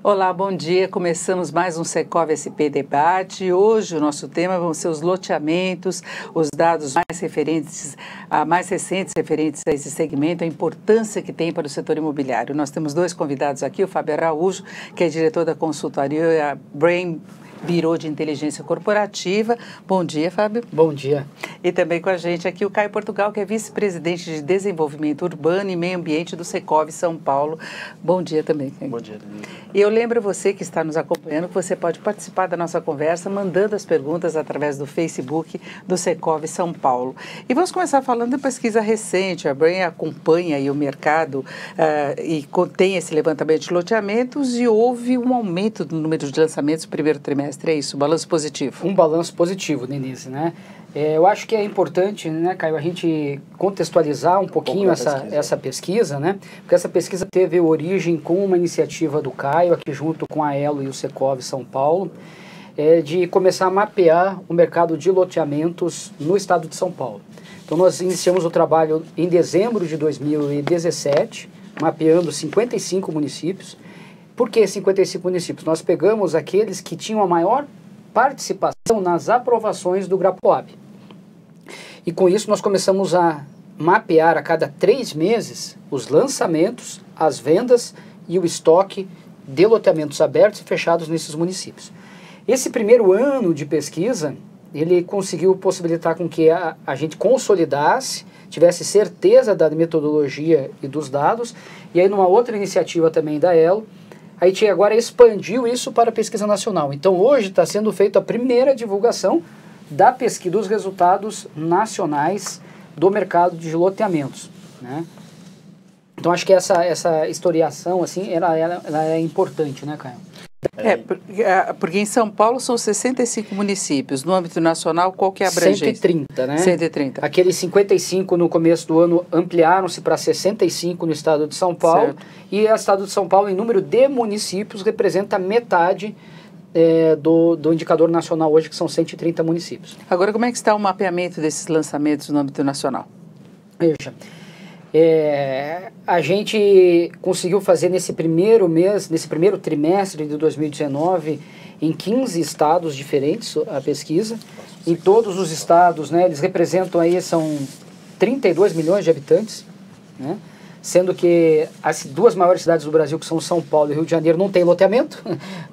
Olá, bom dia. Começamos mais um Secov SP Debate. Hoje o nosso tema vão ser os loteamentos, os dados mais recentes referentes a esse segmento, a importância que tem para o setor imobiliário. Nós temos dois convidados aqui, o Fábio Araújo, que é diretor da consultoria Brain Bureau de Inteligência Corporativa. Bom dia, Fábio. Bom dia. E também com a gente aqui o Caio Portugal, que é vice-presidente de Desenvolvimento Urbano e Meio Ambiente do Secov São Paulo. Bom dia também, Caio. Bom dia, Denise. E eu lembro você que está nos acompanhando que você pode participar da nossa conversa mandando as perguntas através do Facebook do Secov São Paulo. E vamos começar falando da pesquisa recente. A Brain acompanha aí o mercado e tem esse levantamento de loteamentos e houve um aumento do número de lançamentos no primeiro trimestre. É isso, balanço positivo. Um balanço positivo, Denise, né? Eu acho que é importante, né, Caio, a gente contextualizar um pouquinho essa pesquisa, né? Porque essa pesquisa teve origem com uma iniciativa do Caio, aqui junto com a Elo e o Secov São Paulo, de começar a mapear o mercado de loteamentos no estado de São Paulo. Então nós iniciamos o trabalho em dezembro de 2017, mapeando 55 municípios. Por que 55 municípios? Nós pegamos aqueles que tinham a maior participação nas aprovações do GRAPOAB. E com isso nós começamos a mapear a cada 3 meses os lançamentos, as vendas e o estoque de loteamentos abertos e fechados nesses municípios. Esse primeiro ano de pesquisa, ele conseguiu possibilitar com que a gente consolidasse, tivesse certeza da metodologia e dos dados, e aí numa outra iniciativa também da Elo, a gente agora expandiu isso para a pesquisa nacional. Então hoje está sendo feita a primeira divulgação da pesquisa dos resultados nacionais do mercado de loteamentos, né? Então acho que essa historiação assim, ela é importante, né, Caio? Porque em São Paulo são 65 municípios. No âmbito nacional, qual que é a abrangência? 130, né? 130. Aqueles 55 no começo do ano ampliaram-se para 65 no estado de São Paulo. Certo. E o estado de São Paulo, em número de municípios, representa metade do indicador nacional hoje, que são 130 municípios. Agora, como é que está o mapeamento desses lançamentos no âmbito nacional? Veja, a gente conseguiu fazer nesse primeiro trimestre de 2019, em 15 estados diferentes a pesquisa. Em todos os estados, né, eles representam aí, são 32 milhões de habitantes, né, sendo que as duas maiores cidades do Brasil, que são São Paulo e Rio de Janeiro, não tem loteamento,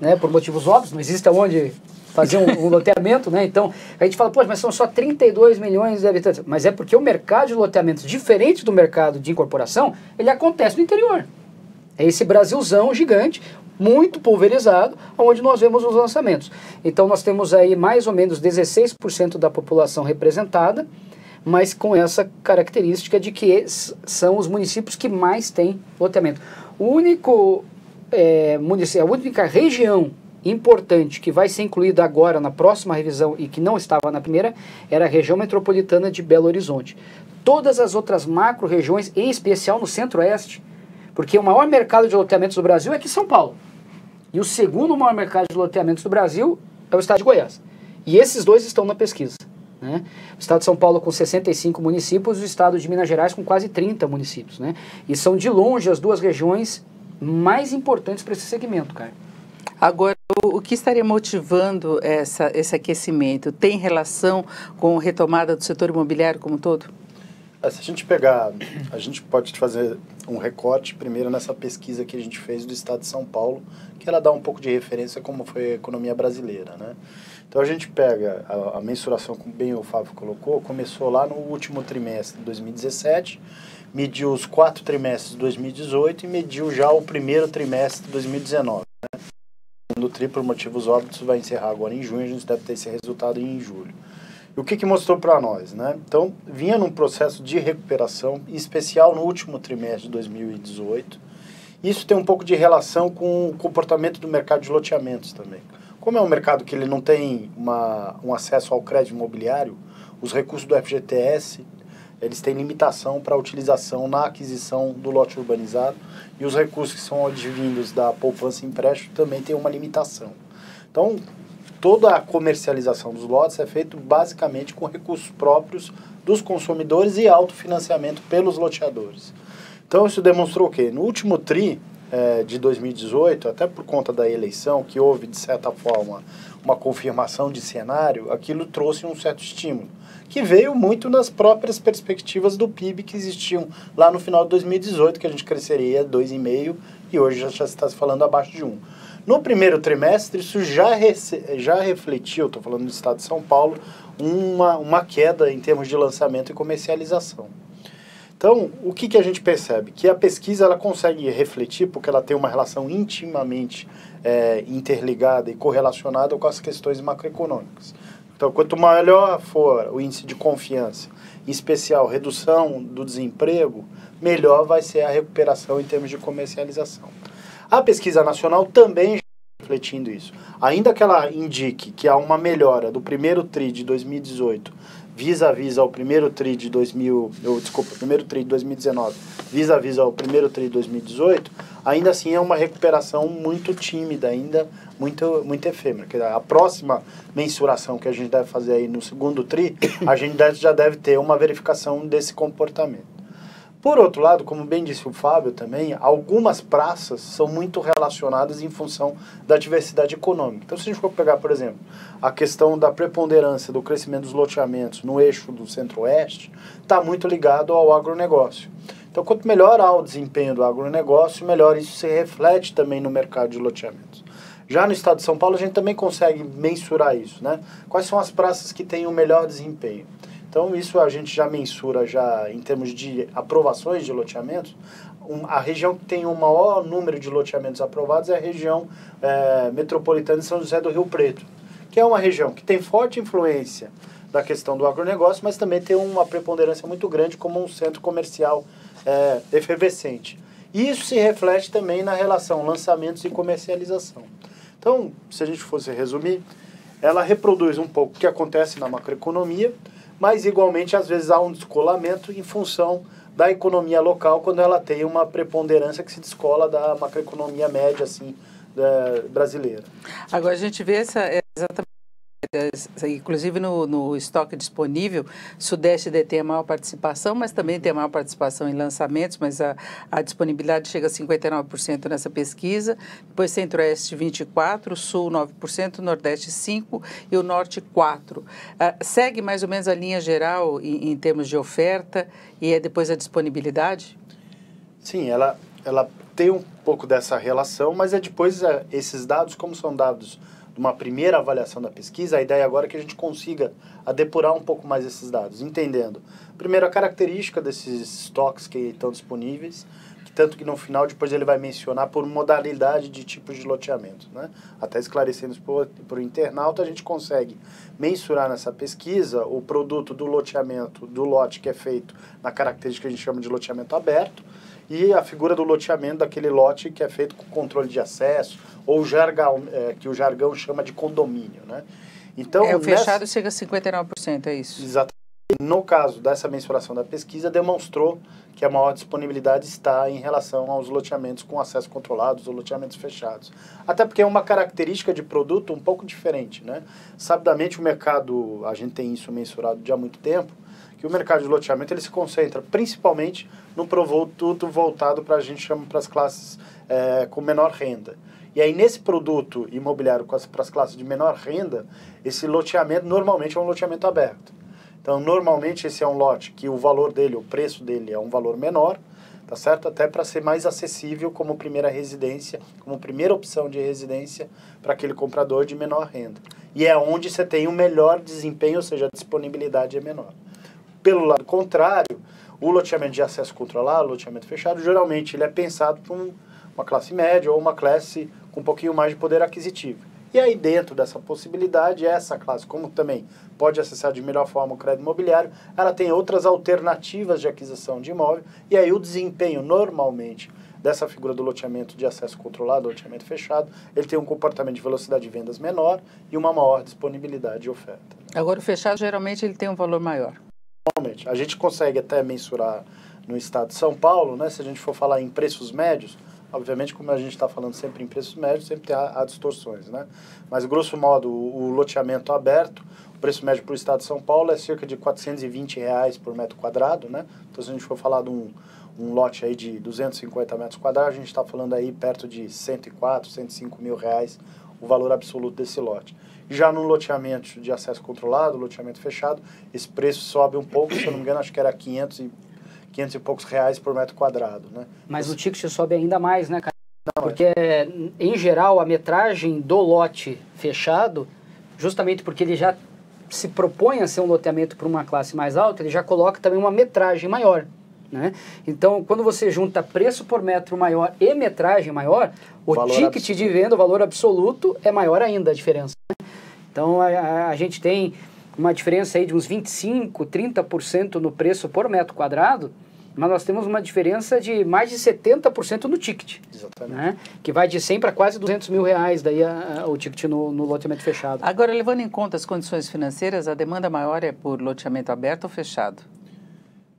né, por motivos óbvios, não existe aonde fazer um loteamento, né? Então, a gente fala, poxa, mas são só 32 milhões de habitantes. Mas é porque o mercado de loteamentos, diferente do mercado de incorporação, ele acontece no interior. É esse Brasilzão gigante, muito pulverizado, onde nós vemos os lançamentos. Então, nós temos aí mais ou menos 16% da população representada, mas com essa característica de que são os municípios que mais têm loteamento. O único município, a única região importante que vai ser incluída agora na próxima revisão e que não estava na primeira era a região metropolitana de Belo Horizonte. Todas as outras macro-regiões, em especial no centro-oeste, porque o maior mercado de loteamentos do Brasil é aqui em São Paulo. E o segundo maior mercado de loteamentos do Brasil é o estado de Goiás. E esses dois estão na pesquisa, né? O estado de São Paulo com 65 municípios e o estado de Minas Gerais com quase 30 municípios, né? E são de longe as duas regiões mais importantes para esse segmento, cara. Agora, o que estaria motivando esse aquecimento? Tem relação com a retomada do setor imobiliário como um todo? Se a gente pegar, a gente pode fazer um recorte primeiro nessa pesquisa que a gente fez do estado de São Paulo, que ela dá um pouco de referência como foi a economia brasileira, né? Então a gente pega a mensuração, como bem o Fábio colocou, começou lá no último trimestre de 2017, mediu os 4 trimestres de 2018 e mediu já o primeiro trimestre de 2019, né? Do TRI, por motivos óbvios, vai encerrar agora em junho, a gente deve ter esse resultado em julho. E o que mostrou para nós, né? Então, vinha num processo de recuperação, em especial no último trimestre de 2018. Isso tem um pouco de relação com o comportamento do mercado de loteamentos também. Como é um mercado que ele não tem um acesso ao crédito imobiliário, os recursos do FGTS, eles têm limitação para a utilização na aquisição do lote urbanizado, e os recursos que são advindos da poupança e empréstimo também têm uma limitação. Então, toda a comercialização dos lotes é feita basicamente com recursos próprios dos consumidores e autofinanciamento pelos loteadores. Então, isso demonstrou o quê? No último TRI, de 2018, até por conta da eleição, que houve, de certa forma, uma confirmação de cenário, aquilo trouxe um certo estímulo, que veio muito nas próprias perspectivas do PIB que existiam lá no final de 2018, que a gente cresceria 2,5%, e hoje já está se falando abaixo de 1%. No primeiro trimestre, isso já refletiu, estou falando do estado de São Paulo, uma queda em termos de lançamento e comercialização. Então, o que a gente percebe? Que a pesquisa ela consegue refletir, porque ela tem uma relação intimamente interligada e correlacionada com as questões macroeconômicas. Então, quanto maior for o índice de confiança, em especial redução do desemprego, melhor vai ser a recuperação em termos de comercialização. A pesquisa nacional também está refletindo isso. Ainda que ela indique que há uma melhora do primeiro TRI de 2018 vis-a-vis ao primeiro TRI de 2019, vis-a-vis ao primeiro TRI de 2018, ainda assim é uma recuperação muito tímida, ainda muito efêmera. A próxima mensuração que a gente deve fazer aí no segundo TRI, a gente já deve ter uma verificação desse comportamento. Por outro lado, como bem disse o Fábio também, algumas praças são muito relacionadas em função da diversidade econômica. Então, se a gente for pegar, por exemplo, a questão da preponderância do crescimento dos loteamentos no eixo do centro-oeste, está muito ligado ao agronegócio. Então, quanto melhor o desempenho do agronegócio, melhor isso se reflete também no mercado de loteamentos. Já no estado de São Paulo, a gente também consegue mensurar isso, né? Quais são as praças que têm o melhor desempenho? Então, isso a gente já mensura já em termos de aprovações de loteamentos. A região que tem o maior número de loteamentos aprovados é a região metropolitana de São José do Rio Preto, que é uma região que tem forte influência da questão do agronegócio, mas também tem uma preponderância muito grande como um centro comercial efervescente. E isso se reflete também na relação lançamentos e comercialização. Então, se a gente fosse resumir, ela reproduz um pouco o que acontece na macroeconomia, mas igualmente às vezes há um descolamento em função da economia local quando ela tem uma preponderância que se descola da macroeconomia média assim, brasileira. Agora a gente vê exatamente, inclusive no estoque disponível, Sudeste detém a maior participação, mas também tem a maior participação em lançamentos, mas a disponibilidade chega a 59% nessa pesquisa, depois Centro-Oeste 24%, Sul 9%, Nordeste 5% e o Norte 4%. Segue mais ou menos a linha geral em termos de oferta e depois a disponibilidade? Sim, ela tem um pouco dessa relação, mas depois esses dados, como são dados de uma primeira avaliação da pesquisa, a ideia agora é que a gente consiga depurar um pouco mais esses dados, entendendo, primeiro, a característica desses estoques que estão disponíveis, tanto que no final depois ele vai mencionar por modalidade de tipos de loteamento, né? Até esclarecendo para o internauta, a gente consegue mensurar nessa pesquisa o produto do loteamento, do lote que é feito na característica que a gente chama de loteamento aberto, e a figura do loteamento daquele lote que é feito com controle de acesso, ou que o jargão chama de condomínio, né? Então, o fechado chega a 59%, é isso? Exatamente. No caso dessa mensuração da pesquisa, demonstrou que a maior disponibilidade está em relação aos loteamentos com acesso controlado, os loteamentos fechados. Até porque é uma característica de produto um pouco diferente, né? Sabidamente o mercado, a gente tem isso mensurado já há muito tempo, que o mercado de loteamento ele se concentra principalmente no produto voltado para a gente chama para as classes com menor renda. E aí nesse produto imobiliário para as classes de menor renda, esse loteamento normalmente é um loteamento aberto. Então normalmente esse é um lote que o valor dele, o preço dele é um valor menor, tá certo? Até para ser mais acessível como primeira residência, como primeira opção de residência para aquele comprador de menor renda. E é onde você tem um melhor desempenho, ou seja, a disponibilidade é menor. Pelo lado contrário, o loteamento de acesso controlado, o loteamento fechado, geralmente ele é pensado para uma classe média ou uma classe com um pouquinho mais de poder aquisitivo. E aí dentro dessa possibilidade, essa classe, como também pode acessar de melhor forma o crédito imobiliário, ela tem outras alternativas de aquisição de imóvel, e aí o desempenho normalmente dessa figura do loteamento de acesso controlado, loteamento fechado, ele tem um comportamento de velocidade de vendas menor e uma maior disponibilidade de oferta. Agora o fechado geralmente ele tem um valor maior. Normalmente, a gente consegue até mensurar no estado de São Paulo, né, se a gente for falar em preços médios, obviamente, como a gente está falando sempre em preços médios, sempre há distorções, né? Mas, grosso modo, o loteamento aberto, o preço médio para o estado de São Paulo é cerca de R$ 420 por metro quadrado, né? Então, se a gente for falar de um lote aí de 250 metros quadrados, a gente está falando aí perto de 104, 105 mil reais o valor absoluto desse lote. Já no loteamento de acesso controlado, loteamento fechado, esse preço sobe um pouco, se eu não me engano, acho que era 500 e poucos reais por metro quadrado, né? Mas o ticket sobe ainda mais, né, cara? Porque, em geral, a metragem do lote fechado, justamente porque ele já se propõe a ser um loteamento para uma classe mais alta, ele já coloca também uma metragem maior, né? Então, quando você junta preço por metro maior e metragem maior, o ticket absoluto de venda, o valor absoluto, é maior ainda a diferença, né? Então, a gente tem uma diferença aí de uns 25%, 30% no preço por metro quadrado, mas nós temos uma diferença de mais de 70% no ticket. Exatamente. Né? Que vai de 100 para quase 200 mil reais daí o ticket no loteamento fechado. Agora, levando em conta as condições financeiras, a demanda maior é por loteamento aberto ou fechado?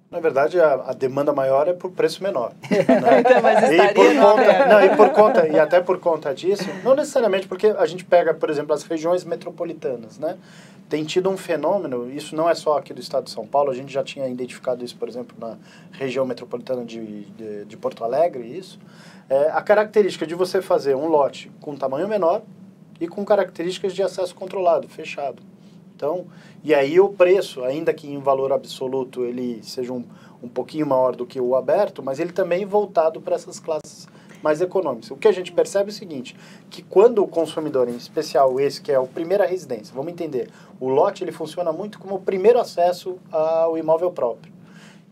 Na verdade, a demanda maior é por preço menor. Né? Então, mas estaria e até por conta disso, não necessariamente porque a gente pega, por exemplo, as regiões metropolitanas, né? Tem tido um fenômeno, isso não é só aqui do estado de São Paulo, a gente já tinha identificado isso, por exemplo, na região metropolitana de Porto Alegre, isso. A característica de você fazer um lote com tamanho menor e com características de acesso controlado, fechado. Então, e aí o preço, ainda que em valor absoluto ele seja um pouquinho maior do que o aberto, mas ele também voltado para essas classes mais econômicas. O que a gente percebe é o seguinte, que quando o consumidor, em especial esse que é a primeira residência, vamos entender, o lote ele funciona muito como o primeiro acesso ao imóvel próprio.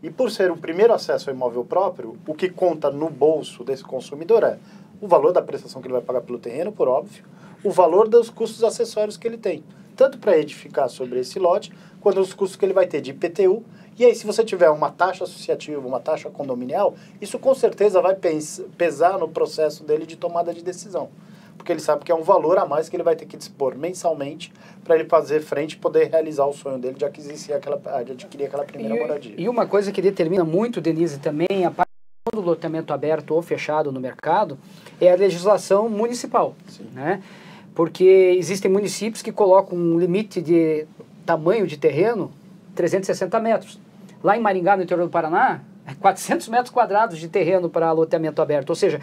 E por ser o primeiro acesso ao imóvel próprio, o que conta no bolso desse consumidor é o valor da prestação que ele vai pagar pelo terreno, por óbvio, o valor dos custos acessórios que ele tem, tanto para edificar sobre esse lote, quanto os custos que ele vai ter de IPTU. E aí, se você tiver uma taxa associativa, uma taxa condominial, isso com certeza vai pesar no processo dele de tomada de decisão. Porque ele sabe que é um valor a mais que ele vai ter que dispor mensalmente para ele fazer frente e poder realizar o sonho dele de adquirir aquela primeira moradia. E uma coisa que determina muito, Denise, também a parte do loteamento aberto ou fechado no mercado é a legislação municipal, né? Porque existem municípios que colocam um limite de tamanho de terreno 360 metros. Lá em Maringá, no interior do Paraná, 400 metros quadrados de terreno para loteamento aberto. Ou seja,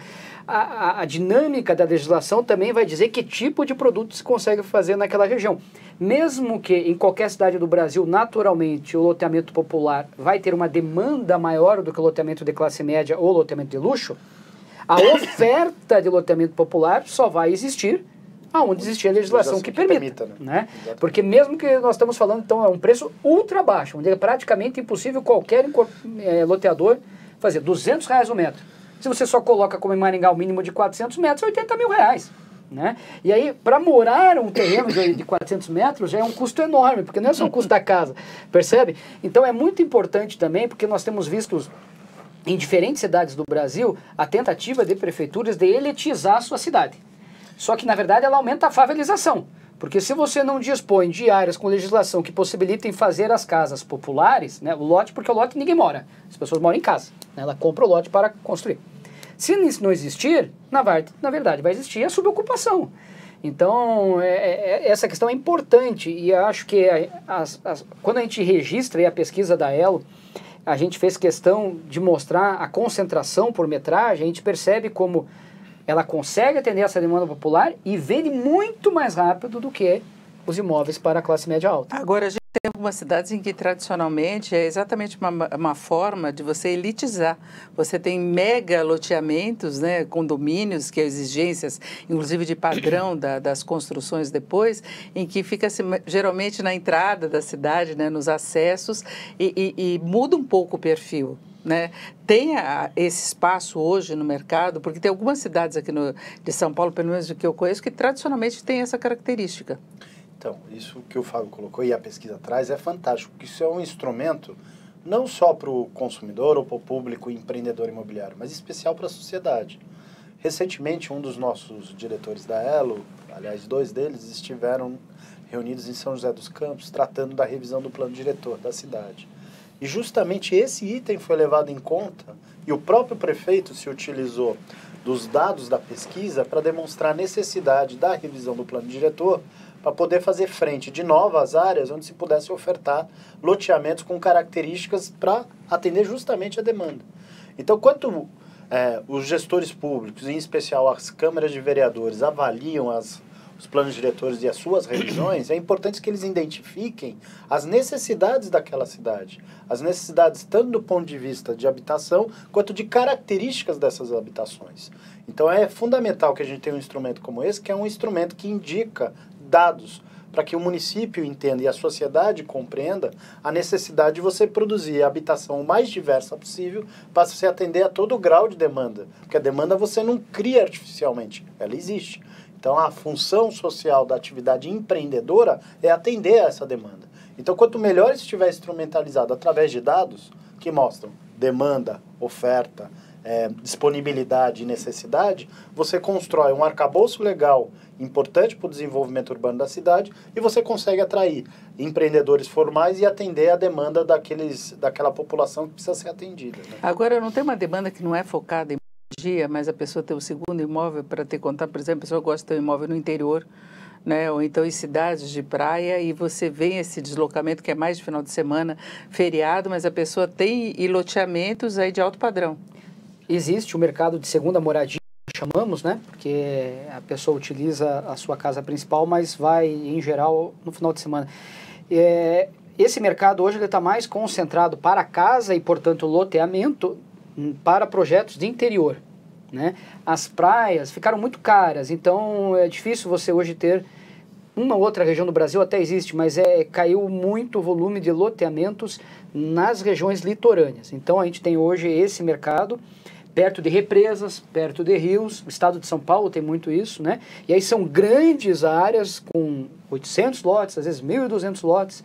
a dinâmica da legislação também vai dizer que tipo de produto se consegue fazer naquela região. Mesmo que em qualquer cidade do Brasil, naturalmente, o loteamento popular vai ter uma demanda maior do que o loteamento de classe média ou loteamento de luxo, a oferta de loteamento popular só vai existir aonde existir a legislação que permita, né? Porque mesmo que nós estamos falando, então, é um preço ultra baixo, onde é praticamente impossível qualquer loteador fazer R$200 o metro. Se você só coloca como em Maringá o mínimo de 400 metros, é 80 mil reais. Né? E aí, para morar um terreno de 400 metros já é um custo enorme, porque não é só o custo da casa, percebe? Então é muito importante também, porque nós temos visto em diferentes cidades do Brasil a tentativa de prefeituras de elitizar a sua cidade. Só que, na verdade, ela aumenta a favelização. Porque se você não dispõe de áreas com legislação que possibilitem fazer as casas populares, né, o lote, porque o lote ninguém mora, as pessoas moram em casa, né, ela compra o lote para construir. Se isso não existir, na verdade vai existir a subocupação. Então, essa questão é importante e acho que quando a gente registra a pesquisa da Elo, a gente fez questão de mostrar a concentração por metragem, a gente percebe como ela consegue atender essa demanda popular e vende muito mais rápido do que os imóveis para a classe média alta. Agora, a gente tem algumas cidades em que tradicionalmente é exatamente uma forma de você elitizar. Você tem mega loteamentos, né, condomínios, que é exigências, inclusive de padrão das construções depois, em que fica geralmente na entrada da cidade, né, nos acessos, e muda um pouco o perfil. Né? Tem esse espaço hoje no mercado, porque tem algumas cidades aqui de São Paulo, pelo menos do que eu conheço, que tradicionalmente tem essa característica. Então, isso que o Fábio colocou e a pesquisa traz é fantástico, porque isso é um instrumento não só para o consumidor ou para o público empreendedor imobiliário, mas especial para a sociedade. Recentemente, um dos nossos diretores da Elo, aliás, 2 deles, estiveram reunidos em São José dos Campos, tratando da revisão do plano diretor da cidade. E justamente esse item foi levado em conta e o próprio prefeito se utilizou dos dados da pesquisa para demonstrar a necessidade da revisão do plano diretor para poder fazer frente de novas áreas onde se pudesse ofertar loteamentos com características para atender justamente a demanda. Então, quanto os gestores públicos, em especial as câmaras de vereadores, avaliam os planos diretores e as suas revisões, é importante que eles identifiquem as necessidades daquela cidade. As necessidades tanto do ponto de vista de habitação, quanto de características dessas habitações. Então é fundamental que a gente tenha um instrumento como esse, que é um instrumento que indica dados, para que o município entenda e a sociedade compreenda a necessidade de você produzir a habitação o mais diversa possível para você atender a todo o grau de demanda. Porque a demanda você não cria artificialmente, ela existe. Então a função social da atividade empreendedora é atender a essa demanda. Então quanto melhor isso estiver instrumentalizado através de dados que mostram demanda, oferta, disponibilidade e necessidade, você constrói um arcabouço legal importante para o desenvolvimento urbano da cidade e você consegue atrair empreendedores formais e atender a demanda daquela população que precisa ser atendida. Né? Agora, não tem uma demanda que não é focada em dia, mas a pessoa tem um segundo imóvel para ter contato, por exemplo, a pessoa gosta de ter um imóvel no interior, né? Ou então em cidades de praia, e você vê esse deslocamento que é mais de final de semana, feriado, mas a pessoa tem loteamentos aí de alto padrão. Existe o mercado de segunda moradia, chamamos, né? Porque a pessoa utiliza a sua casa principal, mas vai, em geral, no final de semana. Esse mercado hoje está mais concentrado para casa e, portanto, loteamento para projetos de interior, né? As praias ficaram muito caras, então é difícil você hoje ter uma outra região do Brasil, até existe, mas caiu muito o volume de loteamentos nas regiões litorâneas. Então a gente tem hoje esse mercado perto de represas, perto de rios. O estado de São Paulo tem muito isso, né? E aí são grandes áreas com 800 lotes, às vezes 1.200 lotes.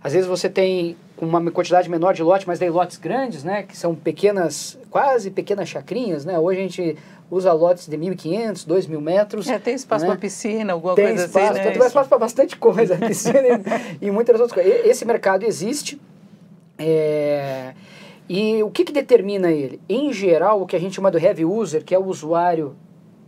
Às vezes você tem uma quantidade menor de lotes, mas daí lotes grandes, né? Que são pequenas, quase pequenas chacrinhas, né? Hoje a gente usa lotes de 1.500, 2.000 metros. Tem espaço, né? Para piscina, alguma tem coisa espaço, assim, né? Tem espaço para bastante coisa, piscina e muitas outras coisas. Esse mercado existe. E o que determina ele? Em geral, o que a gente chama do heavy user, que é o usuário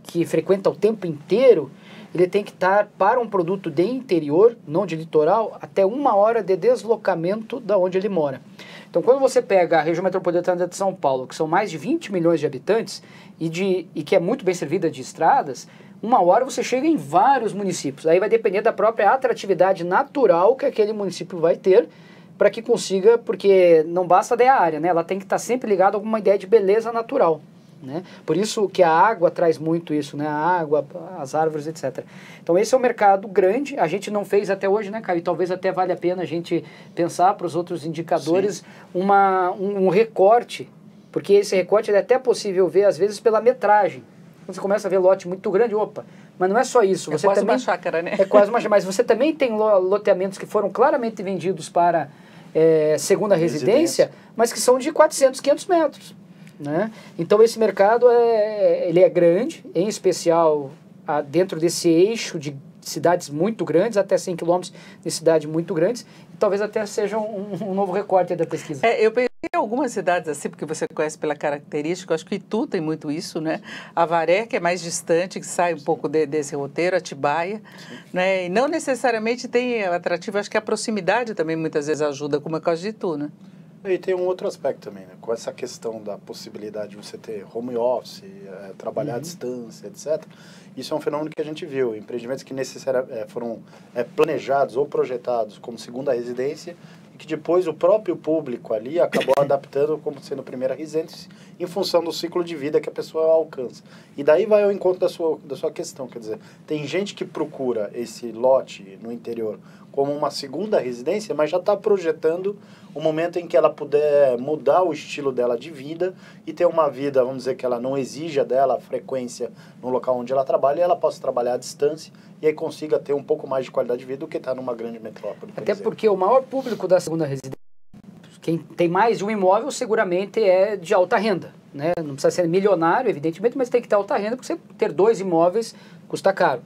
que frequenta o tempo inteiro, ele tem que estar para um produto de interior, não de litoral, até 1 hora de deslocamento da onde ele mora. Então, quando você pega a região metropolitana de São Paulo, que são mais de 20 milhões de habitantes, e que é muito bem servida de estradas, 1 hora você chega em vários municípios. Aí vai depender da própria atratividade natural que aquele município vai ter, para que consiga, porque não basta daí a área, né? Ela tem que estar sempre ligada a alguma ideia de beleza natural, né? Por isso que a água traz muito isso, né? A água, as árvores, etc. Então esse é um mercado grande, a gente não fez até hoje, né, Caio? E talvez até valha a pena a gente pensar para os outros indicadores um recorte, porque esse recorte é até possível ver às vezes pela metragem. Quando você começa a ver lote muito grande, opa, mas não é só isso. Você quase também, uma chácara, né? É quase uma chácara, mas você também tem loteamentos que foram claramente vendidos para segunda residência, mas que são de 400, 500 metros. Né? Então esse mercado ele é grande, em especial dentro desse eixo de cidades muito grandes, até 100 quilômetros de cidades muito grandes, e talvez até seja um novo recorte da pesquisa. Eu pensei em algumas cidades assim, porque você conhece pela característica, eu acho que Itu tem muito isso, né? Avaré, que é mais distante, que sai um pouco desse roteiro, Atibaia, né? E não necessariamente tem atrativo, acho que a proximidade também muitas vezes ajuda, como é o caso de Itu, né? E tem um outro aspecto também, né? Com essa questão da possibilidade de você ter home office, trabalhar à distância, etc. Isso é um fenômeno que a gente viu. Empreendimentos que foram planejados ou projetados como segunda residência e que depois o próprio público ali acabou adaptando como sendo primeira residência em função do ciclo de vida que a pessoa alcança. E daí vai ao encontro da sua questão. Quer dizer, tem gente que procura esse lote no interior como uma segunda residência, mas já está projetando o momento em que ela puder mudar o estilo dela de vida e ter uma vida, vamos dizer, que ela não exija dela a frequência no local onde ela trabalha e ela possa trabalhar à distância e aí consiga ter um pouco mais de qualidade de vida do que estar numa grande metrópole. Até porque o maior público da segunda residência, quem tem mais de um imóvel, seguramente é de alta renda, né? Não precisa ser milionário, evidentemente, mas tem que ter alta renda, porque você ter 2 imóveis custa caro.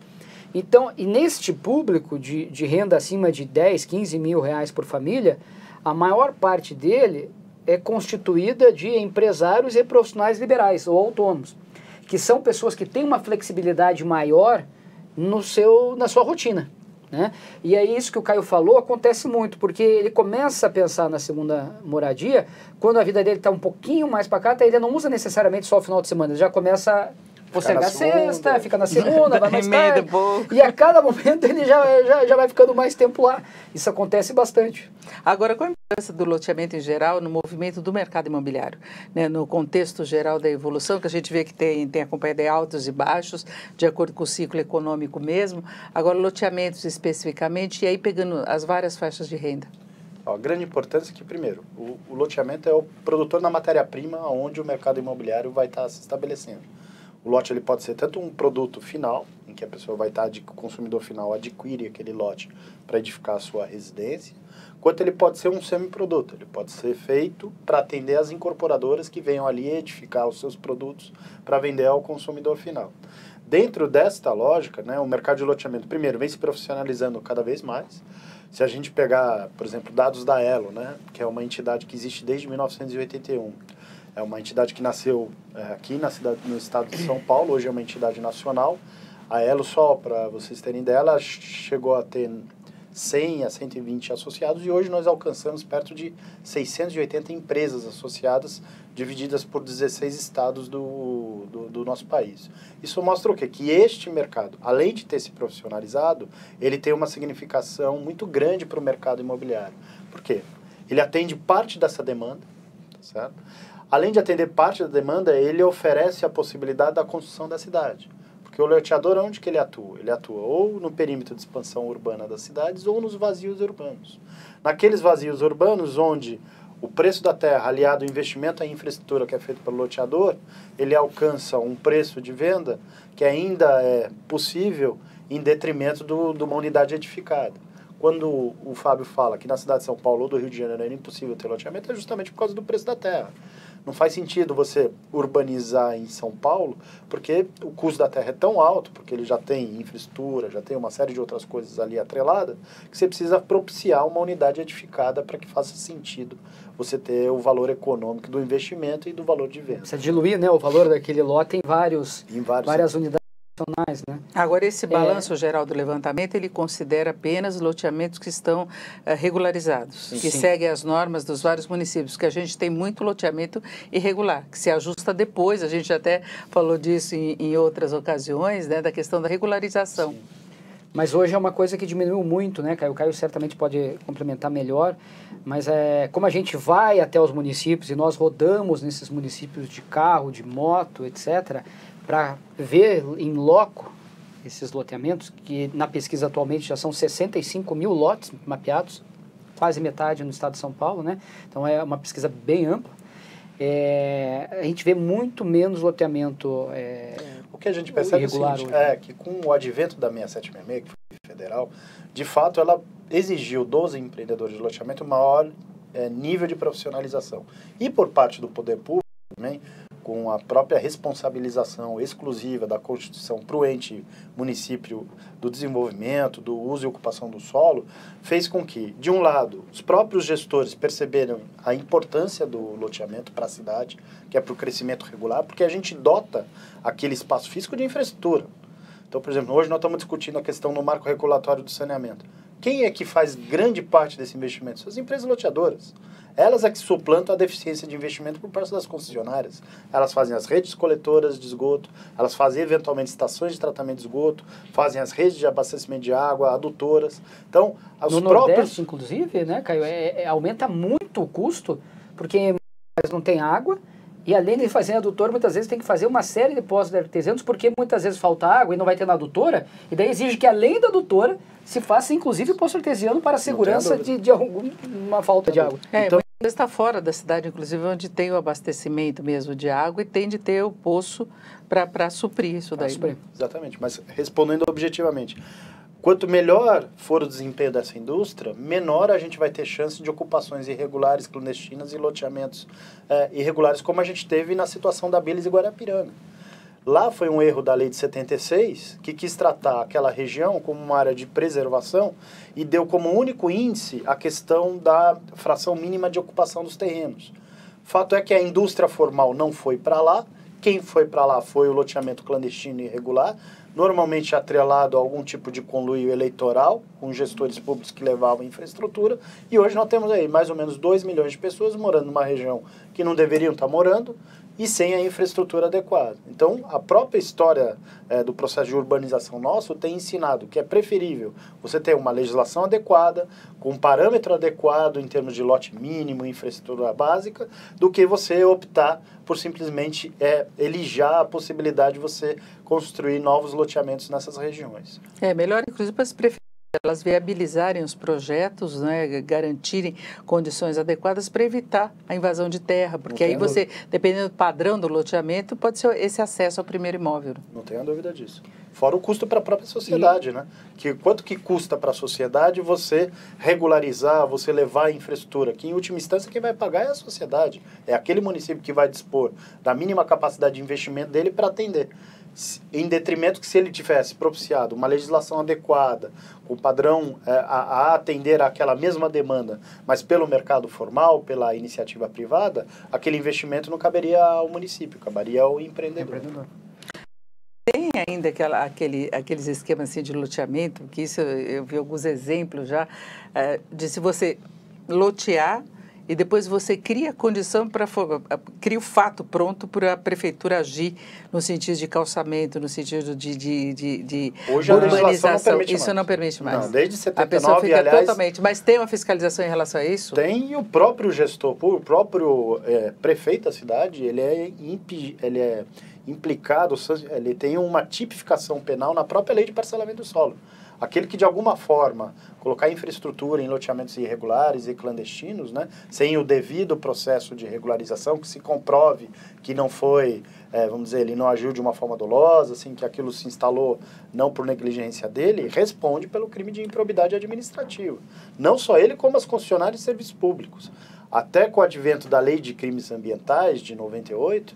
Então, e neste público de renda acima de 10, 15 mil reais por família, a maior parte dele é constituída de empresários e profissionais liberais ou autônomos, que são pessoas que têm uma flexibilidade maior na sua rotina. né? E aí isso que o Caio falou acontece muito, porque ele começa a pensar na segunda moradia, quando a vida dele está um pouquinho mais pacata, ele não usa necessariamente só o final de semana, ele já começa a postergar a sexta, fica na segunda, vai mais tarde, e a cada momento ele já vai ficando mais tempo lá. Isso acontece bastante. Agora, qual a importância do loteamento em geral no movimento do mercado imobiliário? Né? No contexto geral da evolução, que a gente vê que tem acompanhado altos e baixos, de acordo com o ciclo econômico mesmo. Agora, loteamentos especificamente, e aí pegando as várias faixas de renda. A grande importância é que, primeiro, o loteamento é o produtor da matéria-prima onde o mercado imobiliário vai estar se estabelecendo. O lote ele pode ser tanto um produto final, em que a pessoa vai estar, o consumidor final adquire aquele lote para edificar a sua residência, quanto ele pode ser um semiproduto. Ele pode ser feito para atender as incorporadoras que venham ali edificar os seus produtos para vender ao consumidor final. Dentro desta lógica, né, o mercado de loteamento, primeiro, vem se profissionalizando cada vez mais. Se a gente pegar, por exemplo, dados da Elo, né, que é uma entidade que existe desde 1981, é uma entidade que nasceu aqui no estado de São Paulo, hoje é uma entidade nacional. A Elo, só para vocês terem ideia, ela chegou a ter 100 a 120 associados e hoje nós alcançamos perto de 680 empresas associadas, divididas por 16 estados do nosso país. Isso mostra o quê? Que este mercado, além de ter se profissionalizado, ele tem uma significação muito grande para o mercado imobiliário. Por quê? Ele atende parte dessa demanda, tá certo? Além de atender parte da demanda, ele oferece a possibilidade da construção da cidade. Porque o loteador, onde que ele atua? Ele atua ou no perímetro de expansão urbana das cidades ou nos vazios urbanos. Naqueles vazios urbanos onde o preço da terra, aliado ao investimento em infraestrutura que é feito pelo loteador, ele alcança um preço de venda que ainda é possível em detrimento de uma unidade edificada. Quando o Fábio fala que na cidade de São Paulo ou do Rio de Janeiro era impossível ter loteamento, é justamente por causa do preço da terra. Não faz sentido você urbanizar em São Paulo, porque o custo da terra é tão alto, porque ele já tem infraestrutura, já tem uma série de outras coisas ali atrelada, que você precisa propiciar uma unidade edificada para que faça sentido você ter o valor econômico do investimento e do valor de venda. Precisa diluir, né, o valor daquele lote em várias unidades. Né? Agora, esse balanço geral do levantamento, ele considera apenas loteamentos que estão regularizados, que seguem as normas dos vários municípios, que a gente tem muito loteamento irregular, que se ajusta depois, a gente até falou disso em outras ocasiões, né, da questão da regularização. Sim. Mas hoje é uma coisa que diminuiu muito, né, Caio? O Caio certamente pode complementar melhor, mas como a gente vai até os municípios e nós rodamos nesses municípios de carro, de moto, etc., para ver em loco esses loteamentos, que na pesquisa atualmente já são 65 mil lotes mapeados, quase metade no estado de São Paulo, né? Então é uma pesquisa bem ampla. A gente vê muito menos loteamento o que a gente percebe é o seguinte, que com o advento da 6766, que foi federal, de fato ela exigiu dos empreendedores de loteamento um maior nível de profissionalização. E por parte do poder público também, com a própria responsabilização exclusiva da Constituição para o ente município do desenvolvimento, do uso e ocupação do solo, fez com que, de um lado, os próprios gestores perceberam a importância do loteamento para a cidade, que é para o crescimento regular, porque a gente dota aquele espaço físico de infraestrutura. Então, por exemplo, hoje nós estamos discutindo a questão no marco regulatório do saneamento. Quem é que faz grande parte desse investimento? São as empresas loteadoras. Elas é que suplantam a deficiência de investimento por parte das concessionárias. Elas fazem as redes coletoras de esgoto, elas fazem eventualmente estações de tratamento de esgoto, fazem as redes de abastecimento de água, adutoras. Então, no Nordeste, inclusive, né, Caio, aumenta muito o custo, porque não tem água, e além de fazer adutor, muitas vezes tem que fazer uma série de poços artesianos, porque muitas vezes falta água e não vai ter na adutora, e daí exige que além da adutora se faça inclusive poço artesiano para a segurança de alguma falta de água. Então, está fora da cidade, inclusive, onde tem o abastecimento mesmo de água e tem de ter o poço para suprir isso daí. Exatamente, mas respondendo objetivamente, quanto melhor for o desempenho dessa indústria, menor a gente vai ter chance de ocupações irregulares, clandestinas e loteamentos irregulares, como a gente teve na situação da Bilis e Guarapiranga. Lá foi um erro da lei de 76, que quis tratar aquela região como uma área de preservação e deu como único índice a questão da fração mínima de ocupação dos terrenos. Fato é que a indústria formal não foi para lá, quem foi para lá foi o loteamento clandestino e irregular, normalmente atrelado a algum tipo de conluio eleitoral, com gestores públicos que levavam infraestrutura, e hoje nós temos aí mais ou menos 2 milhões de pessoas morando numa região que não deveriam estar morando, e sem a infraestrutura adequada. Então, a própria história do processo de urbanização nosso tem ensinado que é preferível você ter uma legislação adequada, com um parâmetro adequado em termos de lote mínimo, infraestrutura básica, do que você optar por simplesmente elijar a possibilidade de você construir novos loteamentos nessas regiões. É melhor, inclusive, para as prefeituras elas viabilizarem os projetos, né, garantirem condições adequadas para evitar a invasão de terra, porque aí você, dependendo do padrão do loteamento, pode ser esse acesso ao primeiro imóvel. Não tenha dúvida disso. Fora o custo para a própria sociedade, né? Quanto que custa para a sociedade você regularizar, você levar a infraestrutura, que em última instância quem vai pagar é a sociedade, é aquele município que vai dispor da mínima capacidade de investimento dele para atender. Em detrimento que se ele tivesse propiciado uma legislação adequada, com padrão a atender àquela mesma demanda, mas pelo mercado formal, pela iniciativa privada, aquele investimento não caberia ao município, caberia ao empreendedor. Tem ainda aqueles esquemas assim, de loteamento, que isso eu vi alguns exemplos já, de se você lotear, e depois você cria a condição cria o fato pronto para a prefeitura agir no sentido de calçamento, no sentido de hoje a urbanização. Isso não permite mais. Não, desde 79, a pessoa fica aliás, totalmente. Mas tem uma fiscalização em relação a isso? Tem, e o próprio gestor, o próprio prefeito da cidade, ele é implicado, ele tem uma tipificação penal na própria lei de parcelamento do solo. Aquele que, de alguma forma, colocar infraestrutura em loteamentos irregulares e clandestinos, né, sem o devido processo de regularização, que se comprove que não foi, vamos dizer, ele não agiu de uma forma dolosa, assim, que aquilo se instalou não por negligência dele, responde pelo crime de improbidade administrativa. Não só ele, como as concessionárias de serviços públicos. Até com o advento da Lei de Crimes Ambientais, de 98,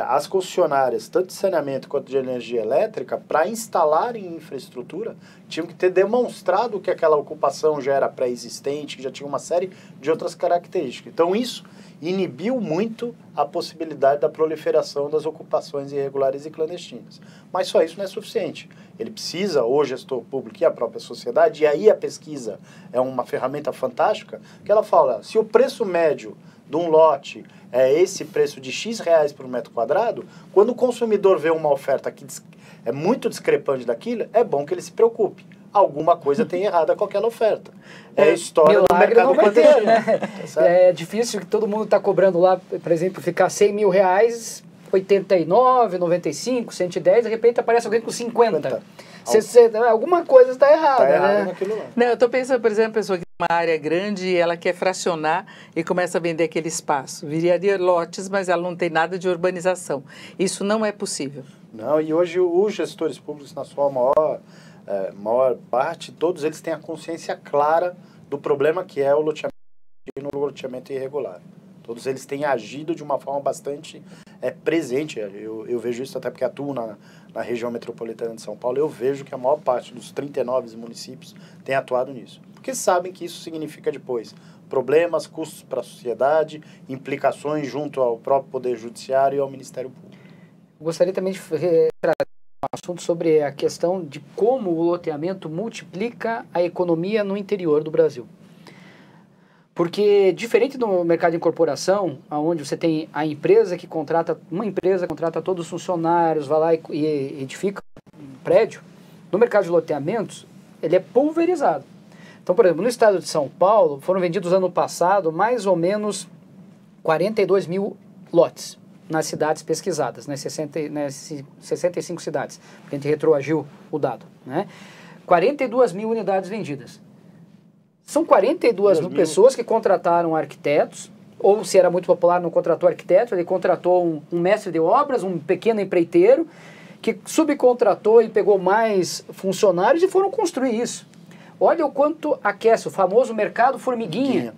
as concessionárias, tanto de saneamento quanto de energia elétrica, para instalarem infraestrutura, tinham que ter demonstrado que aquela ocupação já era pré-existente, que já tinha uma série de outras características. Então, isso inibiu muito a possibilidade da proliferação das ocupações irregulares e clandestinas. Mas só isso não é suficiente. Ele precisa, o gestor público e a própria sociedade, e aí a pesquisa é uma ferramenta fantástica, que ela fala, se o preço médio de um lote é esse preço de X reais por metro quadrado, quando o consumidor vê uma oferta que é muito discrepante daquilo, é bom que ele se preocupe. Alguma coisa tem errada com aquela oferta. É a história do mercado clandestino. Né? É difícil que todo mundo está cobrando lá, por exemplo, ficar 100 mil reais, 89, 95, 110, de repente aparece alguém com 50. Alguma coisa está errada, né? Naquilo lá. Não, eu estou pensando, por exemplo, a pessoa que tem uma área grande e ela quer fracionar e começa a vender aquele espaço. Viraria lotes, mas ela não tem nada de urbanização. Isso não é possível. Não, e hoje os gestores públicos, na sua maior parte, todos eles têm a consciência clara do problema que é o loteamento irregular. Todos eles têm agido de uma forma bastante presente. Eu vejo isso até porque atuo na região metropolitana de São Paulo. Eu vejo que a maior parte dos 39 municípios tem atuado nisso. Porque sabem que isso significa depois problemas, custos para a sociedade, implicações junto ao próprio Poder Judiciário e ao Ministério Público. Gostaria também de trazer um assunto sobre a questão de como o loteamento multiplica a economia no interior do Brasil. Porque, diferente do mercado de incorporação, onde você tem a empresa que contrata, uma empresa contrata todos os funcionários, vai lá e edifica um prédio, no mercado de loteamentos, ele é pulverizado. Então, por exemplo, no estado de São Paulo, foram vendidos ano passado mais ou menos 42 mil lotes nas cidades pesquisadas, nas 65 cidades, a gente retroagiu o dado, né? 42 mil unidades vendidas. São 42 mil pessoas que contrataram arquitetos, ou se era muito popular, não contratou arquiteto, ele contratou um mestre de obras, um pequeno empreiteiro, que subcontratou e pegou mais funcionários e foram construir isso. Olha o quanto aquece, o famoso mercado formiguinha,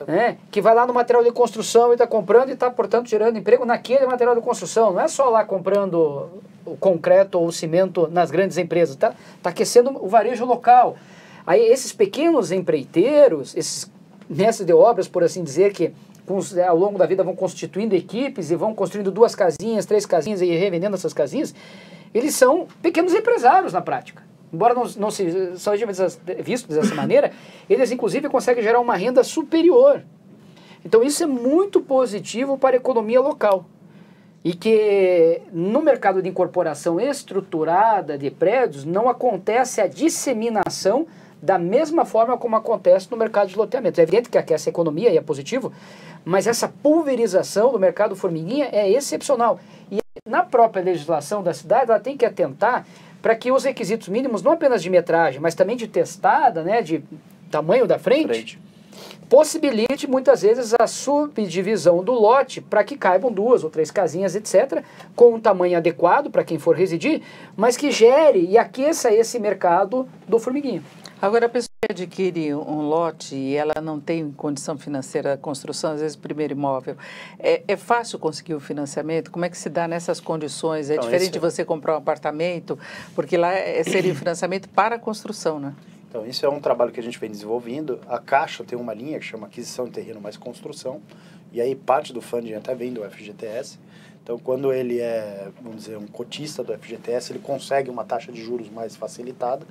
né? Que vai lá no material de construção e está comprando e está, portanto, gerando emprego naquele material de construção. Não é só lá comprando o concreto ou o cimento nas grandes empresas, está aquecendo o varejo local. Aí esses pequenos empreiteiros, esses mestres de obras, por assim dizer, que ao longo da vida vão constituindo equipes e vão construindo 2 casinhas, 3 casinhas e revendendo essas casinhas, eles são pequenos empresários na prática. Embora não seja visto dessa maneira, eles inclusive conseguem gerar uma renda superior. Então isso é muito positivo para a economia local. E que no mercado de incorporação estruturada de prédios não acontece a disseminação da mesma forma como acontece no mercado de loteamento. É evidente que aquece a economia e é positivo, mas essa pulverização do mercado formiguinha é excepcional. E na própria legislação da cidade ela tem que atentar para que os requisitos mínimos, não apenas de metragem, mas também de testada, né, de tamanho da frente, possibilite muitas vezes a subdivisão do lote para que caibam 2 ou 3 casinhas, etc., com um tamanho adequado para quem for residir, mas que gere e aqueça esse mercado do formiguinho. Agora, a pessoa que adquire um lote e ela não tem condição financeira da construção, às vezes o primeiro imóvel, é fácil conseguir o financiamento? Como é que se dá nessas condições? É então, diferente de você comprar um apartamento, porque lá seria o financiamento para a construção, né? Então, isso é um trabalho que a gente vem desenvolvendo. A Caixa tem uma linha que chama Aquisição de Terreno mais Construção, e aí parte do funding até vem do FGTS. Então, quando ele é, vamos dizer, um cotista do FGTS, ele consegue uma taxa de juros mais facilitada.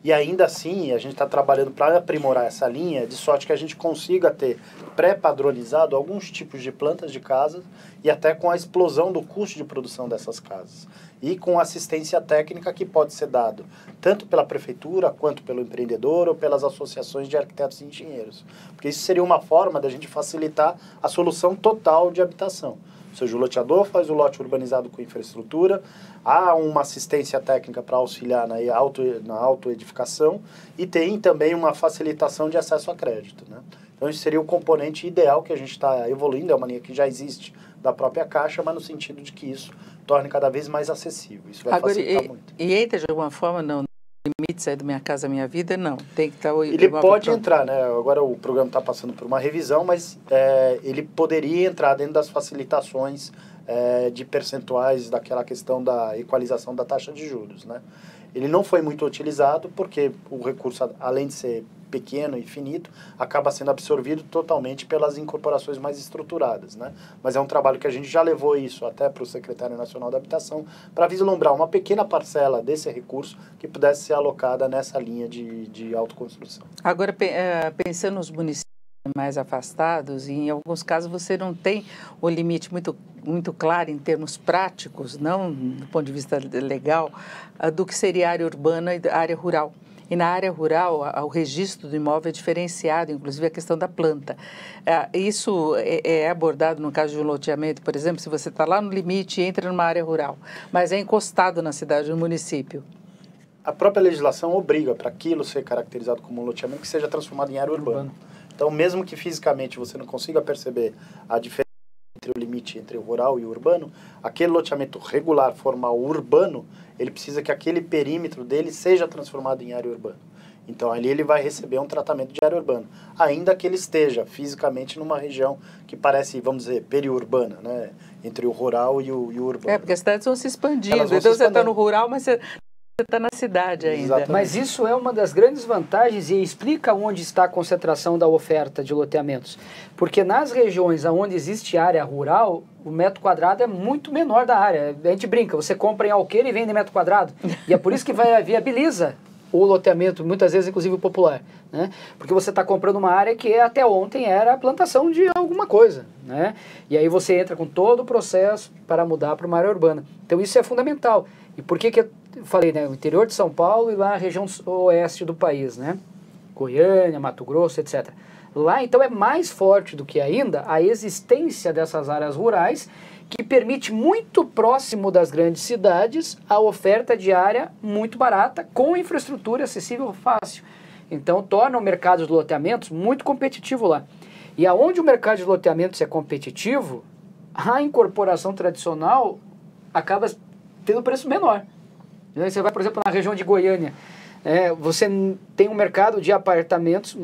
E ainda assim, a gente está trabalhando para aprimorar essa linha, de sorte que a gente consiga ter pré-padronizado alguns tipos de plantas de casas e até com a explosão do custo de produção dessas casas. E com assistência técnica que pode ser dado tanto pela prefeitura, quanto pelo empreendedor ou pelas associações de arquitetos e engenheiros. Porque isso seria uma forma da gente facilitar a solução total de habitação. Ou seja, o loteador faz o lote urbanizado com infraestrutura, há uma assistência técnica para auxiliar na autoedificação e tem também uma facilitação de acesso a crédito, né? Então, isso seria o componente ideal que a gente está evoluindo, é uma linha que já existe da própria Caixa, mas no sentido de que isso torne cada vez mais acessível. Isso vai facilitar muito. E entra de alguma forma não limites aí do Minha Casa Minha Vida? Não, tem que estar... Ele pode entrar, né? Agora o programa está passando por uma revisão, mas ele poderia entrar dentro das facilitações de percentuais daquela questão da equalização da taxa de juros, né? Ele não foi muito utilizado porque o recurso, além de ser pequeno e finito, acaba sendo absorvido totalmente pelas incorporações mais estruturadas, né? Mas é um trabalho que a gente já levou isso até para o Secretário Nacional da Habitação para vislumbrar uma pequena parcela desse recurso que pudesse ser alocada nessa linha de autoconstrução. Agora, pensando nos municípios mais afastados, e em alguns casos você não tem o limite muito claro em termos práticos, não do ponto de vista legal, do que seria a área urbana e a área rural. E na área rural, o registro do imóvel é diferenciado, inclusive a questão da planta. Isso é abordado no caso de um loteamento, por exemplo, se você está lá no limite e entra numa área rural, mas é encostado na cidade, no município. A própria legislação obriga para aquilo ser caracterizado como um loteamento que seja transformado em área urbana. Então, mesmo que fisicamente você não consiga perceber a diferença entre o limite entre o rural e o urbano, aquele loteamento regular, formal, urbano, ele precisa que aquele perímetro dele seja transformado em área urbana. Então, ali ele vai receber um tratamento de área urbana, ainda que ele esteja fisicamente numa região que parece, vamos dizer, periurbana, né? Entre o rural e o urbano. Porque as cidades vão se expandindo. Então, você está no rural, mas você está na cidade ainda. Exatamente. Mas isso é uma das grandes vantagens e explica onde está a concentração da oferta de loteamentos. Porque nas regiões onde existe área rural, o metro quadrado é muito menor da área. A gente brinca, você compra em alqueire e vende em metro quadrado. E é por isso que viabiliza o loteamento, muitas vezes inclusive o popular, né? Porque você está comprando uma área que até ontem era a plantação de alguma coisa, né? E aí você entra com todo o processo para mudar para uma área urbana. Então isso é fundamental. E por que eu falei, né? O interior de São Paulo e lá a região oeste do país, né? Goiânia, Mato Grosso, etc. Lá então é mais forte do que ainda a existência dessas áreas rurais que permite muito próximo das grandes cidades a oferta de área muito barata, com infraestrutura acessível fácil. Então torna o mercado de loteamentos muito competitivo lá. E aonde o mercado de loteamentos é competitivo, a incorporação tradicional acaba tendo preço menor. Você vai, por exemplo, na região de Goiânia, você tem um mercado de apartamentos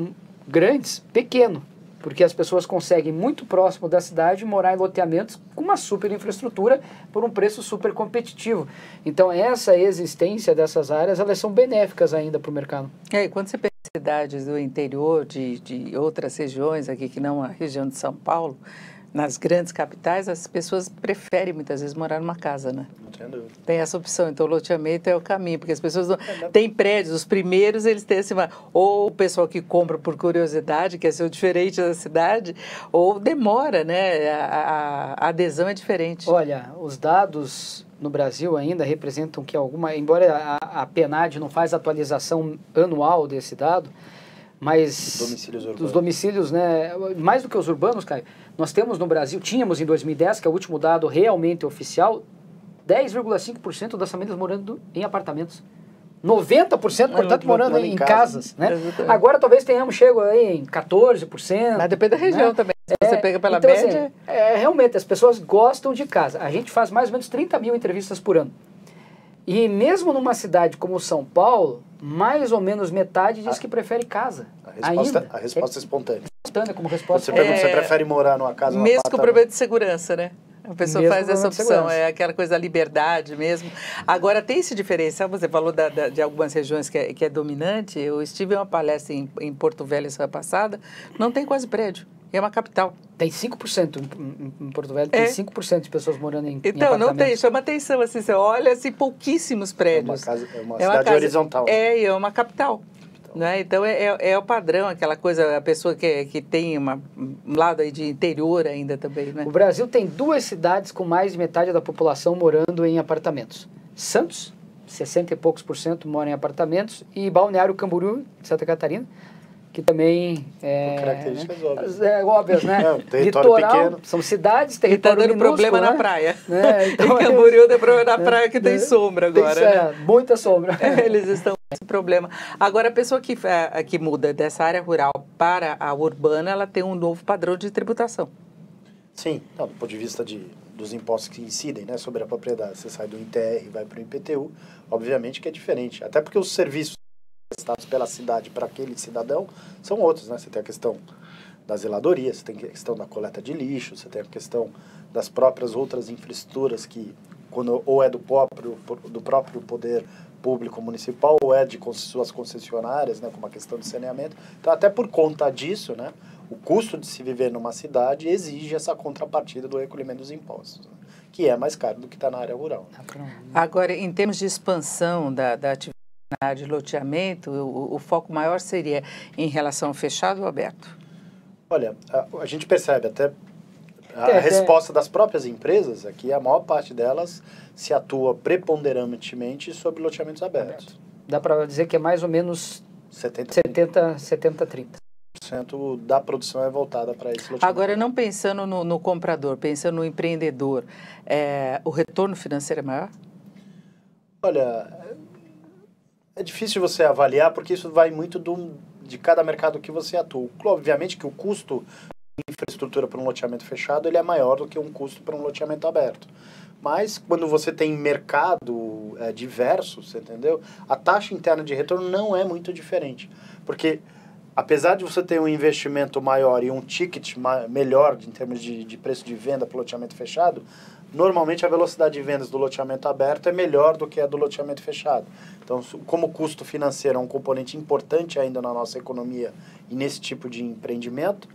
grandes, pequeno, porque as pessoas conseguem muito próximo da cidade morar em loteamentos com uma super infraestrutura por um preço super competitivo. Então essa existência dessas áreas, elas são benéficas ainda para o mercado. E quando você pensa em cidades do interior, de outras regiões aqui que não a região de São Paulo, nas grandes capitais, as pessoas preferem muitas vezes morar numa casa, né? Não tenho dúvida. Tem essa opção, então o loteamento é o caminho, porque as pessoas não... Tem prédios, os primeiros eles têm assim, ou o pessoal que compra por curiosidade, quer ser o diferente da cidade, ou demora, né? A adesão é diferente. Olha, os dados no Brasil ainda representam que embora a PNAD não faz atualização anual desse dado, mas dos domicílios, né, mais do que os urbanos, Caio, nós temos no Brasil, tínhamos em 2010, que é o último dado realmente oficial, 10,5% das famílias morando em apartamentos. 90%, portanto, morando em casas, né? Agora talvez chego aí em 14%. Mas depende da região, né? Também. Se você pega pela então, média... Assim, realmente, as pessoas gostam de casa. A gente faz mais ou menos 30 mil entrevistas por ano. E mesmo numa cidade como São Paulo, mais ou menos metade diz que prefere casa. A resposta é espontânea. Espontânea como resposta. Você pergunta, você prefere morar numa casa ou mesmo com o problema de segurança, né? A pessoa mesmo faz essa opção, é aquela coisa da liberdade mesmo. Agora, tem esse diferencial, você falou de algumas regiões que é dominante. Eu estive em uma palestra em Porto Velho semana passada, não tem quase prédio. É uma capital. Tem 5% em Porto Velho, tem 5% de pessoas morando em Então, não tem, chama atenção, assim, você olha, assim, pouquíssimos prédios. É uma cidade horizontal. E é uma capital. Né? Então, é o padrão, aquela coisa, a pessoa que tem um lado aí de interior ainda também, né? O Brasil tem 2 cidades com mais de metade da população morando em apartamentos. Santos, 60 e poucos % moram em apartamentos, e Balneário Camboriú, de Santa Catarina, que também características óbvias. Óbvias, né? Litoral pequeno. São cidades, território minúsculo, problema, né? Na praia. Então, em Camboriú tem problema na praia que tem sombra agora, né? Muita sombra. Eles estão com esse problema. Agora, a pessoa que muda dessa área rural para a urbana, ela tem um novo padrão de tributação. Sim, do ponto de vista dos impostos que incidem, né, sobre a propriedade. Você sai do ITR e vai para o IPTU, obviamente que é diferente. Até porque os serviços prestados pela cidade para aquele cidadão são outros, né? Você tem a questão da zeladoria, você tem a questão da coleta de lixo, você tem a questão das próprias outras infraestruturas que, quando ou é do próprio poder público municipal ou é de suas concessionárias, né, como a questão de saneamento. Então, até por conta disso, né, o custo de se viver numa cidade exige essa contrapartida do recolhimento dos impostos, né, que é mais caro do que está na área rural. Agora, em termos de expansão da atividade de loteamento, o foco maior seria em relação ao fechado ou aberto? Olha, a gente percebe até a resposta das próprias empresas é que a maior parte delas se atua preponderantemente sobre loteamentos abertos. Dá para dizer que é mais ou menos 70-30. 70% da produção é voltada para esse loteamento. Agora, não pensando no comprador, pensando no empreendedor, o retorno financeiro é maior? Olha, é difícil você avaliar porque isso vai muito de cada mercado que você atua. Obviamente que o custo de infraestrutura para um loteamento fechado ele é maior do que um custo para um loteamento aberto. Mas quando você tem mercado diverso, você entendeu? A taxa interna de retorno não é muito diferente. Porque apesar de você ter um investimento maior e um ticket melhor em termos de preço de venda para o loteamento fechado, normalmente a velocidade de vendas do loteamento aberto é melhor do que a do loteamento fechado. Então, como o custo financeiro é um componente importante ainda na nossa economia e nesse tipo de empreendimento,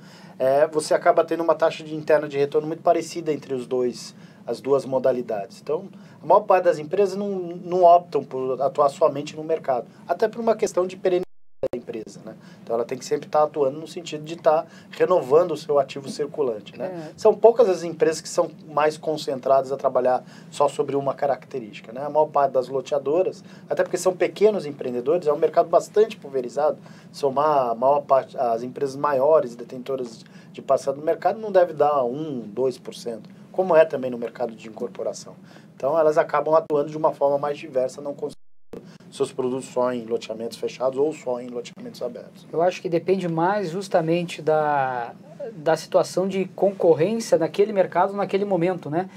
você acaba tendo uma taxa interna de retorno muito parecida entre as duas modalidades. Então, a maior parte das empresas não optam por atuar somente no mercado, até por uma questão de perenidade da empresa, né? Então ela tem que sempre estar atuando no sentido de estar renovando o seu ativo circulante, né? São poucas as empresas que são mais concentradas a trabalhar só sobre uma característica, né? A maior parte das loteadoras, até porque são pequenos empreendedores, é um mercado bastante pulverizado. Somar a maior parte, as empresas maiores detentoras de parcela do mercado não deve dar 2%, como é também no mercado de incorporação. Então elas acabam atuando de uma forma mais diversa, não conseguem seus produtos só em loteamentos fechados ou só em loteamentos abertos. Eu acho que depende mais justamente da situação de concorrência naquele mercado, naquele momento, né?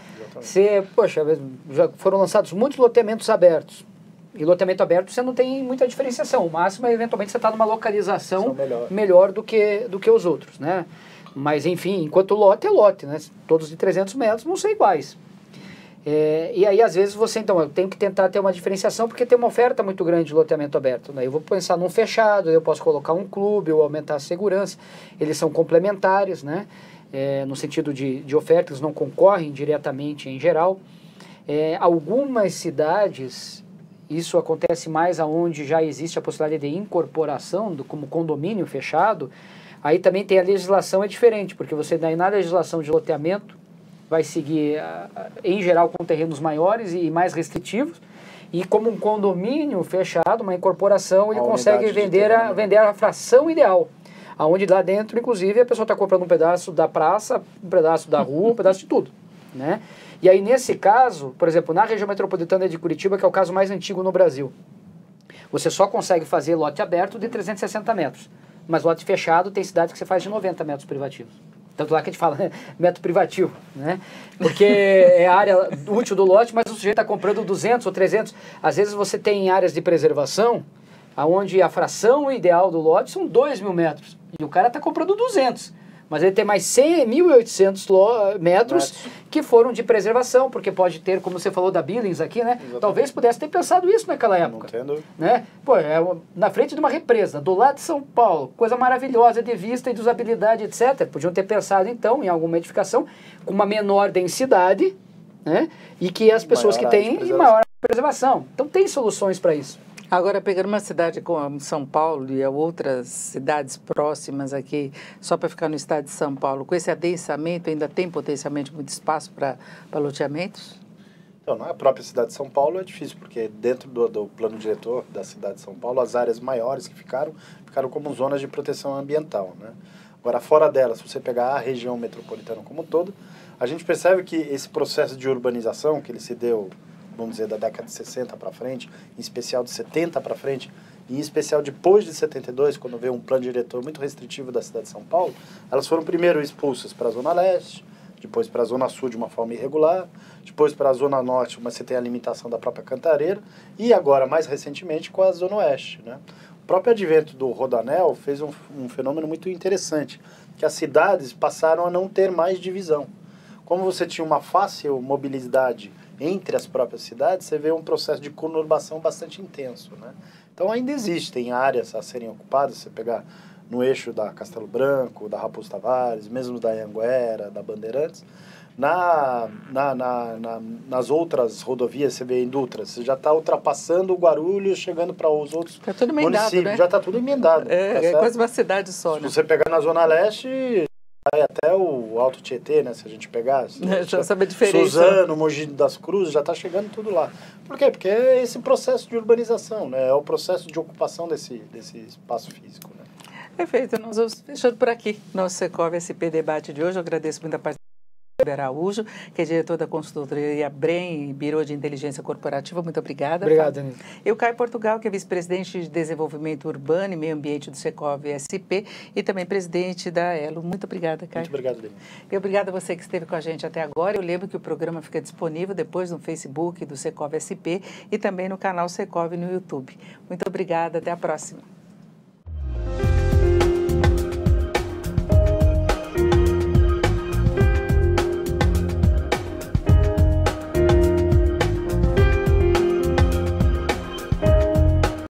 Poxa, já foram lançados muitos loteamentos abertos. E loteamento aberto você não tem muita diferenciação. O máximo é, eventualmente, você está numa localização melhor do que os outros, né? Mas, enfim, enquanto lote é lote, né? Todos de 300 metros vão ser iguais. E aí, às vezes, eu tenho que tentar ter uma diferenciação, porque tem uma oferta muito grande de loteamento aberto, né? Eu vou pensar num fechado, eu posso colocar um clube ou aumentar a segurança, eles são complementares, né? no sentido de oferta, eles não concorrem diretamente em geral. Algumas cidades, isso acontece mais aonde já existe a possibilidade de incorporação, como condomínio fechado, aí também tem a legislação é diferente, porque você daí na legislação de loteamento vai seguir, em geral, com terrenos maiores e mais restritivos, e como um condomínio fechado, uma incorporação, ele consegue vender a fração ideal, aonde lá dentro, inclusive, a pessoa está comprando um pedaço da praça, um pedaço da rua, um pedaço de tudo, né? E aí, nesse caso, por exemplo, na região metropolitana de Curitiba, que é o caso mais antigo no Brasil, você só consegue fazer lote aberto de 360 metros, mas lote fechado tem cidades que você faz de 90 metros privativos. Tanto lá que a gente fala, né, metro privativo, né? Porque é a área útil do lote, mas o sujeito está comprando 200 ou 300. Às vezes você tem áreas de preservação, onde a fração ideal do lote são 2.000 metros. E o cara está comprando 200. Mas ele tem mais 1.800 metros que foram de preservação, porque pode ter, como você falou da Billings aqui, né? Exatamente. Talvez pudesse ter pensado isso naquela época. Não entendo. Né? Pô, na frente de uma represa, do lado de São Paulo, coisa maravilhosa de vista e de usabilidade, etc. Podiam ter pensado, então, em alguma edificação com uma menor densidade, né? E que as pessoas que têm maior preservação. Então, tem soluções para isso. Agora, pegando uma cidade como São Paulo e outras cidades próximas aqui, só para ficar no estado de São Paulo, com esse adensamento, ainda tem potencialmente muito espaço para loteamentos? Então, na própria cidade de São Paulo é difícil, porque dentro do plano diretor da cidade de São Paulo, as áreas maiores que ficaram como zonas de proteção ambiental, né? Agora, fora delas, se você pegar a região metropolitana como um todo, a gente percebe que esse processo de urbanização, que ele se deu, vamos dizer, da década de 60 para frente, em especial de 70 para frente, e em especial depois de 72, quando veio um plano diretor muito restritivo da cidade de São Paulo, elas foram primeiro expulsas para a Zona Leste, depois para a Zona Sul de uma forma irregular, depois para a Zona Norte, mas você tem a limitação da própria Cantareira, e agora, mais recentemente, com a Zona Oeste, né? O próprio advento do Rodoanel fez um fenômeno muito interessante, que as cidades passaram a não ter mais divisão. Como você tinha uma fácil mobilidade entre as próprias cidades, você vê um processo de conurbação bastante intenso, né? Então ainda existem áreas a serem ocupadas, você pegar no eixo da Castelo Branco, da Raposo Tavares, mesmo da Anhanguera, da Bandeirantes, nas outras rodovias, você vê em Dutra, você já está ultrapassando o Guarulhos, chegando para os outros municípios, né? Já está tudo emendado. É quase uma cidade só, né? Se você pegar na Zona Leste, vai até o Alto Tietê, né? Se a gente pegar, já sabe a diferença. Suzano, Mogi das Cruzes, já está chegando tudo lá. Por quê? Porque é esse processo de urbanização, né? É o processo de ocupação desse espaço físico, né? Perfeito. Nós vamos fechando por aqui nosso Secov SP Debate de hoje. Eu agradeço muito a participação do Araújo, que é diretor da consultoria BREM, Biro de Inteligência Corporativa. Muito obrigada. Obrigado, Denise. Eu, Caio Portugal, que é vice-presidente de Desenvolvimento Urbano e Meio Ambiente do Secov SP e também presidente da Elo. Muito obrigada, Caio. Muito obrigado, Denise. E obrigada a você que esteve com a gente até agora. Eu lembro que o programa fica disponível depois no Facebook do Secov SP e também no canal Secov no YouTube. Muito obrigada. Até a próxima.